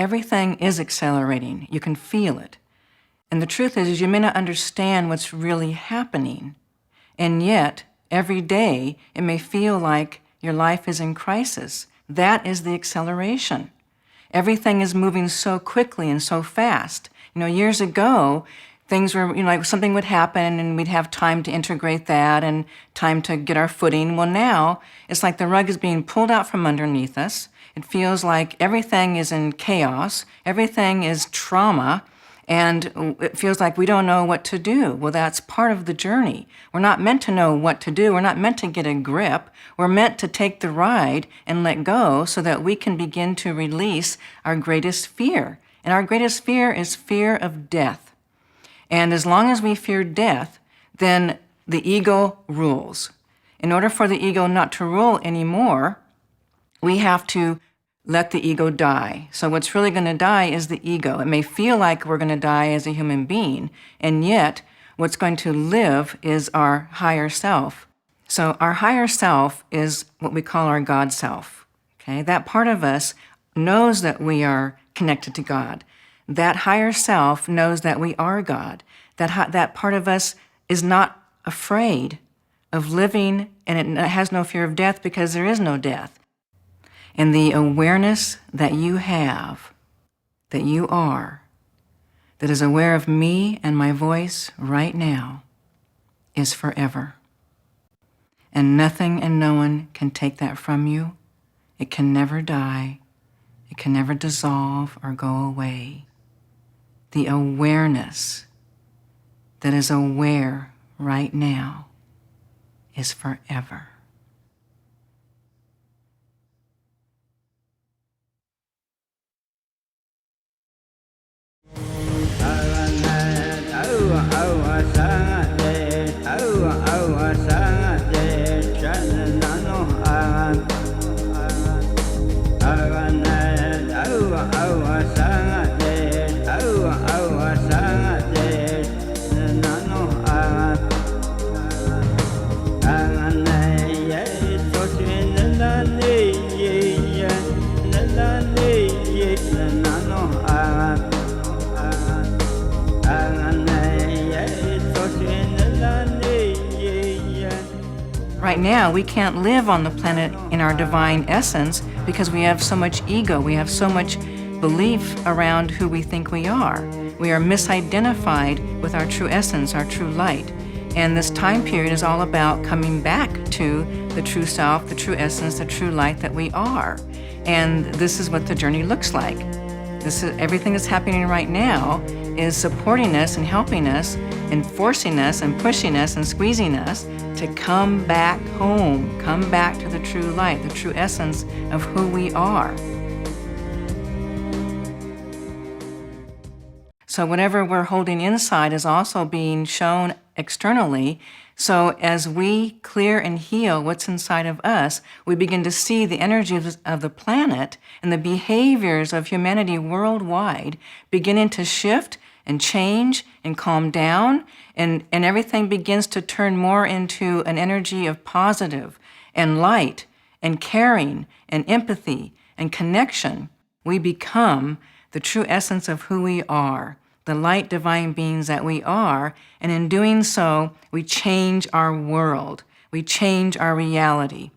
everything is accelerating. You can feel it. And the truth is you may not understand what's really happening. And yet, every day, it may feel like your life is in crisis. That is the acceleration. Everything is moving so quickly and so fast. Years ago, things were, like something would happen and we'd have time to integrate that and time to get our footing. Well, now it's like the rug is being pulled out from underneath us. It feels like everything is in chaos. Everything is trauma. And it feels like we don't know what to do. Well, that's part of the journey. We're not meant to know what to do. We're not meant to get a grip. We're meant to take the ride and let go so that we can begin to release our greatest fear. And our greatest fear is fear of death. And as long as we fear death, then the ego rules. In order for the ego not to rule anymore, we have to let the ego die. So what's really going to die is the ego. It may feel like we're going to die as a human being, and yet what's going to live is our higher self. So our higher self is what we call our God self. Okay? That part of us knows that we are connected to God. That higher self knows that we are God. That part of us is not afraid of living, and it has no fear of death because there is no death. And the awareness that you have, that you are, that is aware of me and my voice right now, is forever. And nothing and no one can take that from you. It can never die. It can never dissolve or go away. The awareness that is aware right now is forever. Right now, we can't live on the planet in our divine essence because we have so much ego. We have so much belief around who we think we are. We are misidentified with our true essence, our true light. And this time period is all about coming back to the true self, the true essence, the true light that we are. And this is what the journey looks like. Everything that's happening right now is supporting us and helping us and forcing us and pushing us and squeezing us to come back home, come back to the true light, the true essence of who we are. So whatever we're holding inside is also being shown externally. So as we clear and heal what's inside of us, we begin to see the energy of the planet and the behaviors of humanity worldwide beginning to shift and change and calm down, and everything begins to turn more into an energy of positive and light and caring and empathy and connection. We become the true essence of who we are, the light divine beings that we are, and in doing so, we change our world. We change our reality.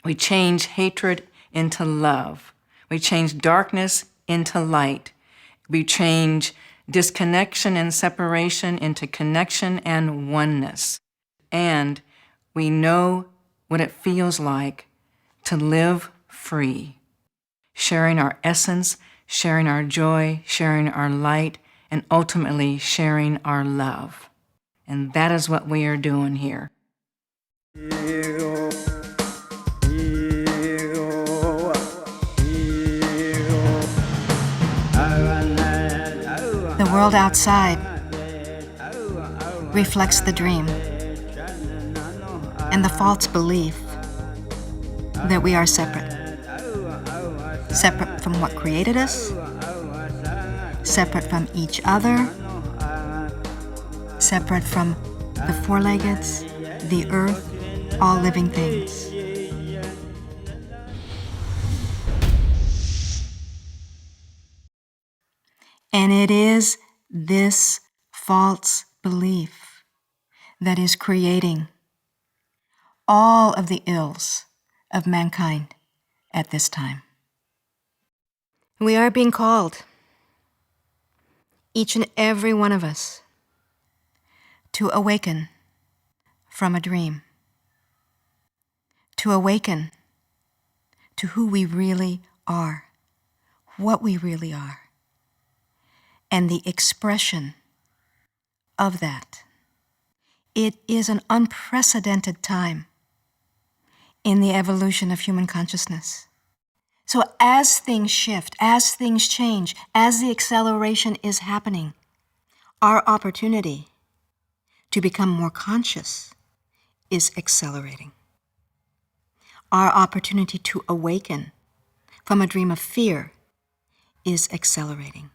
We change hatred into love. We change darkness into light. We change disconnection and separation into connection and oneness. And we know what it feels like to live free, sharing our essence, sharing our joy, sharing our light, and ultimately sharing our love. And that is what we are doing here. The world outside reflects the dream and the false belief that we are separate. Separate from what created us, separate from each other, separate from the four-leggeds, the earth, all living things. And it is this false belief that is creating all of the ills of mankind at this time. We are being called, each and every one of us, to awaken from a dream, to awaken to who we really are, what we really are, and the expression of that. It is an unprecedented time in the evolution of human consciousness. So as things shift, as things change, as the acceleration is happening, our opportunity to become more conscious is accelerating. Our opportunity to awaken from a dream of fear is accelerating.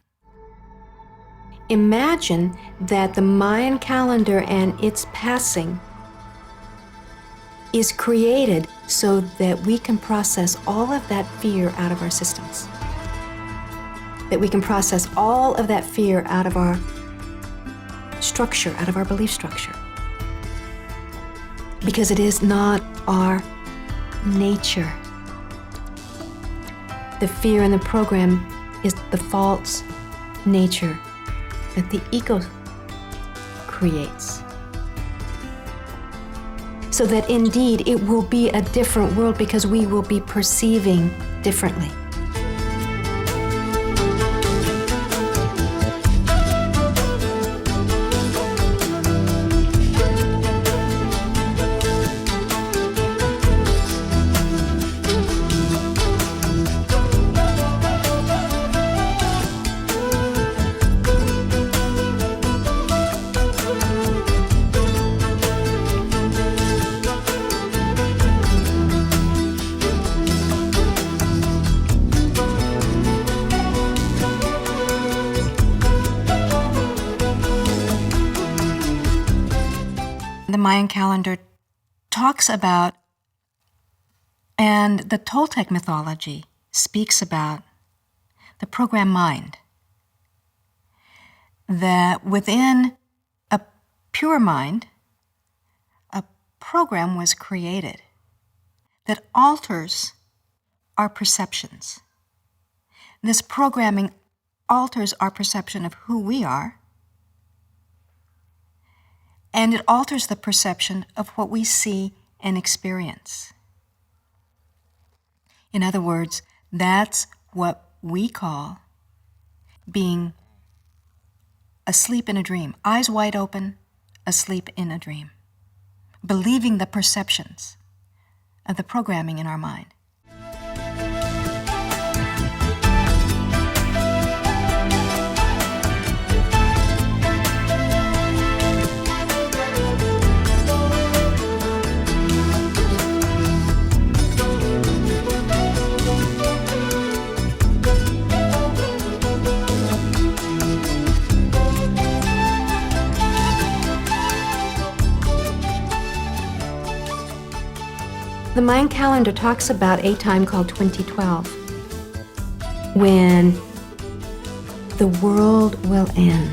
Imagine that the Mayan calendar and its passing is created so that we can process all of that fear out of our systems. That we can process all of that fear out of our structure, out of our belief structure. Because it is not our nature. The fear in the program is the false nature that the ego creates. So that indeed it will be a different world because we will be perceiving differently. The Mayan calendar talks about, and the Toltec mythology speaks about, the program mind. That within a pure mind, a program was created that alters our perceptions. This programming alters our perception of who we are, and it alters the perception of what we see and experience. In other words, that's what we call being asleep in a dream, eyes wide open, asleep in a dream, believing the perceptions of the programming in our mind. The Mayan calendar talks about a time called 2012, when the world will end.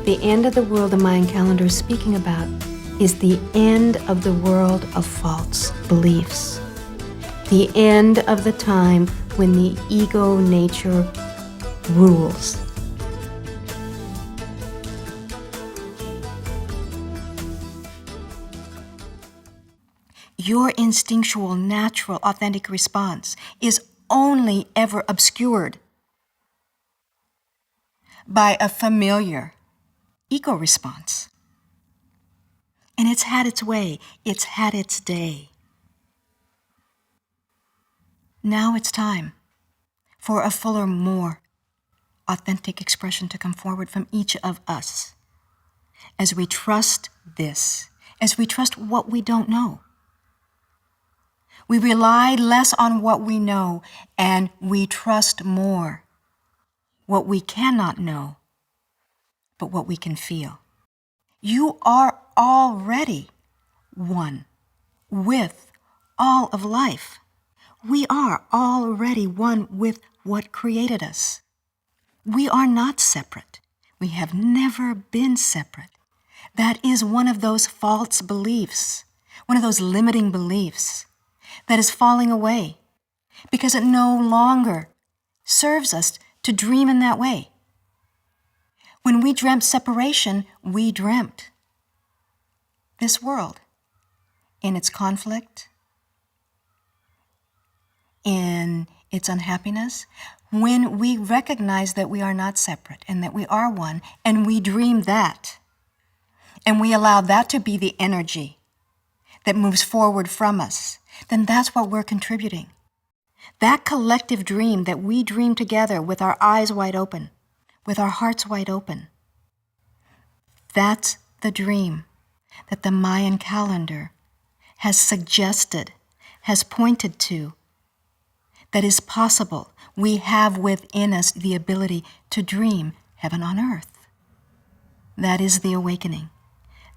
The end of the world the Mayan calendar is speaking about is the end of the world of false beliefs. The end of the time when the ego nature rules. Your instinctual, natural, authentic response is only ever obscured by a familiar ego response. And it's had its way, it's had its day. Now it's time for a fuller, more authentic expression to come forward from each of us as we trust this, as we trust what we don't know. We rely less on what we know, and we trust more what we cannot know, but what we can feel. You are already one with all of life. We are already one with what created us. We are not separate. We have never been separate. That is one of those false beliefs, one of those limiting beliefs that is falling away because it no longer serves us to dream in that way. When we dreamt separation, we dreamt this world in its conflict, in its unhappiness. When we recognize that we are not separate and that we are one, and we dream that, and we allow that to be the energy that moves forward from us, then that's what we're contributing. That collective dream that we dream together with our eyes wide open, with our hearts wide open, that's the dream that the Mayan calendar has suggested, has pointed to, that is possible. We have within us the ability to dream heaven on earth. That is the awakening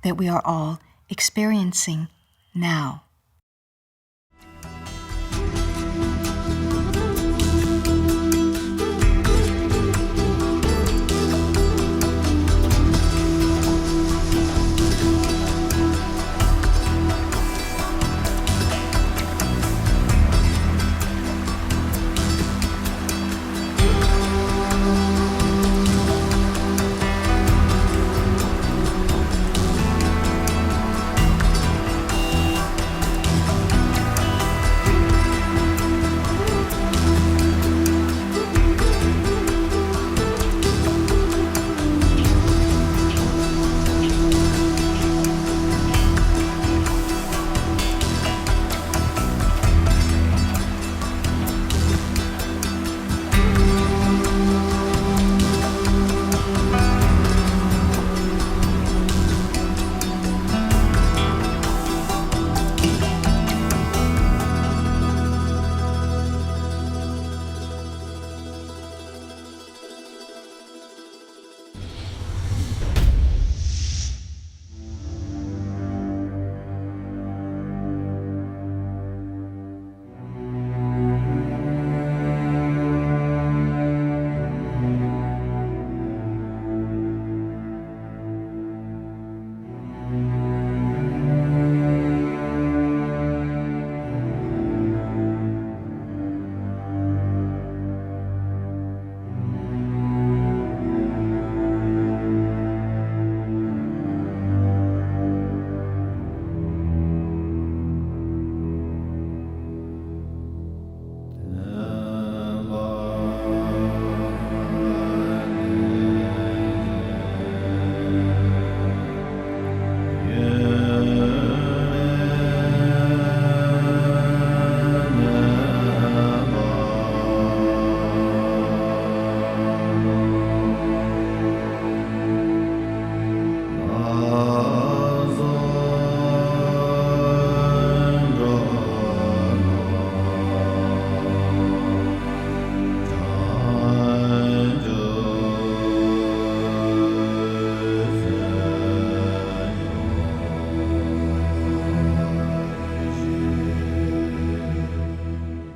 that we are all experiencing now.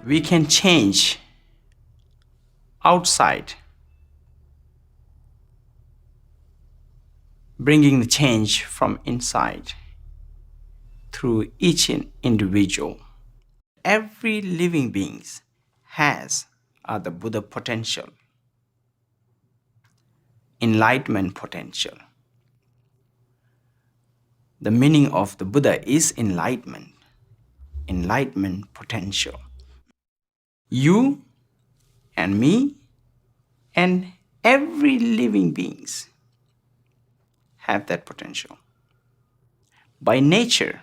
We can change outside, bringing the change from inside through each individual. Every living being has the Buddha potential, enlightenment potential. The meaning of the Buddha is enlightenment potential. You and me and every living beings have that potential by nature,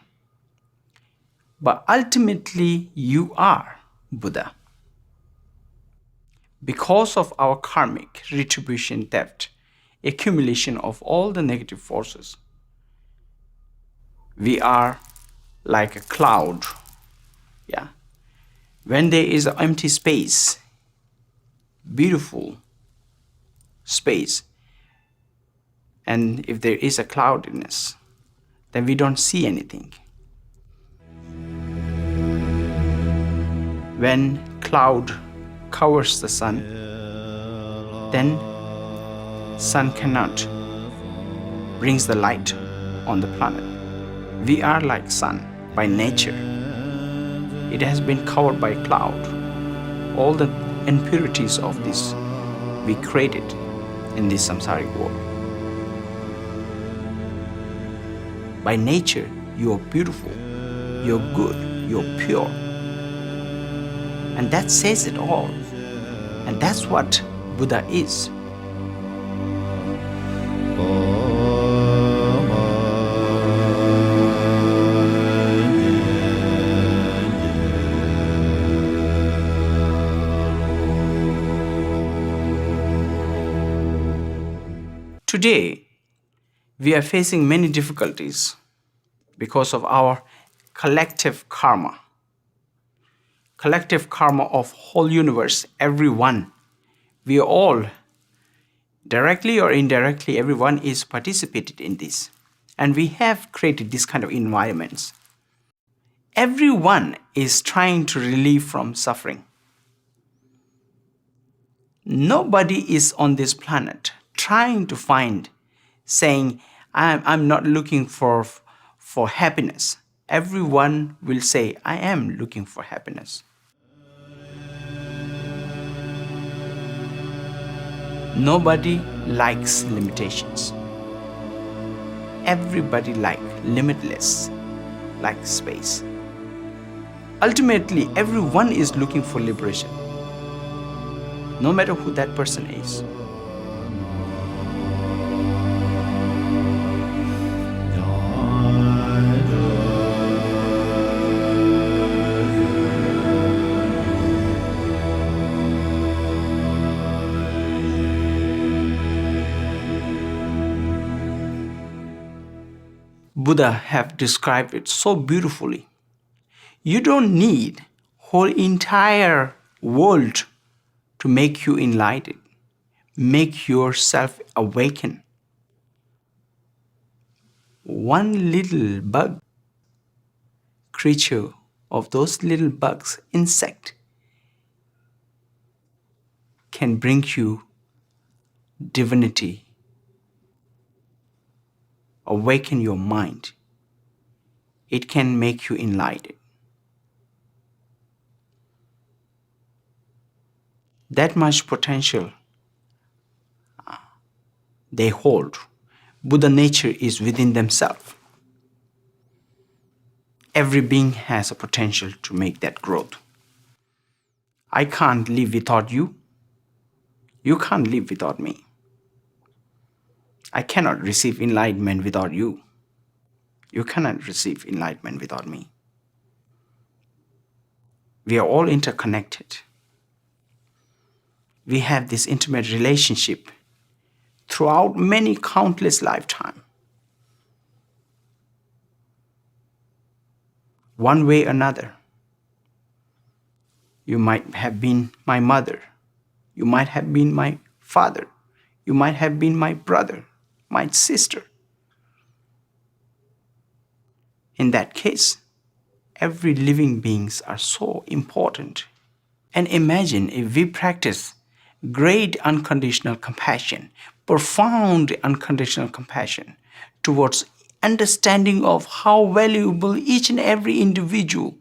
but ultimately you are Buddha. Because of our karmic retribution, theft, accumulation of all the negative forces, we are like a cloud. Yeah. When there is an empty space, beautiful space, and if there is a cloudiness, then we don't see anything. When cloud covers the sun, then sun cannot brings the light on the planet. We are like sun by nature. It has been covered by cloud. All the impurities of this we created in this samsaric world. By nature, you are beautiful, you're good, you're pure. And that says it all. And that's what Buddha is. Today, we are facing many difficulties because of our collective karma. Collective karma of whole universe, everyone. We are all, directly or indirectly, everyone is participated in this. And we have created this kind of environments. Everyone is trying to relieve from suffering. Nobody is on this planet trying to find, saying, I'm not looking for happiness. Everyone will say, I am looking for happiness. Nobody likes limitations. Everybody likes limitless, like space. Ultimately, everyone is looking for liberation, no matter who that person is. Buddha have described it so beautifully. You don't need whole entire world to make you enlightened, make yourself awaken. One little bug, creature of those little bugs, insect, can bring you divinity, awaken your mind. It can make you enlightened. That much potential they hold. Buddha nature is within themselves. Every being has a potential to make that growth. I can't live without you. You can't live without me. I cannot receive enlightenment without you. You cannot receive enlightenment without me. We are all interconnected. We have this intimate relationship throughout many countless lifetimes. One way or another. You might have been my mother. You might have been my father. You might have been my brother, my sister. In that case, every living beings are so important. And imagine if we practice great unconditional compassion, profound unconditional compassion towards understanding of how valuable each and every individual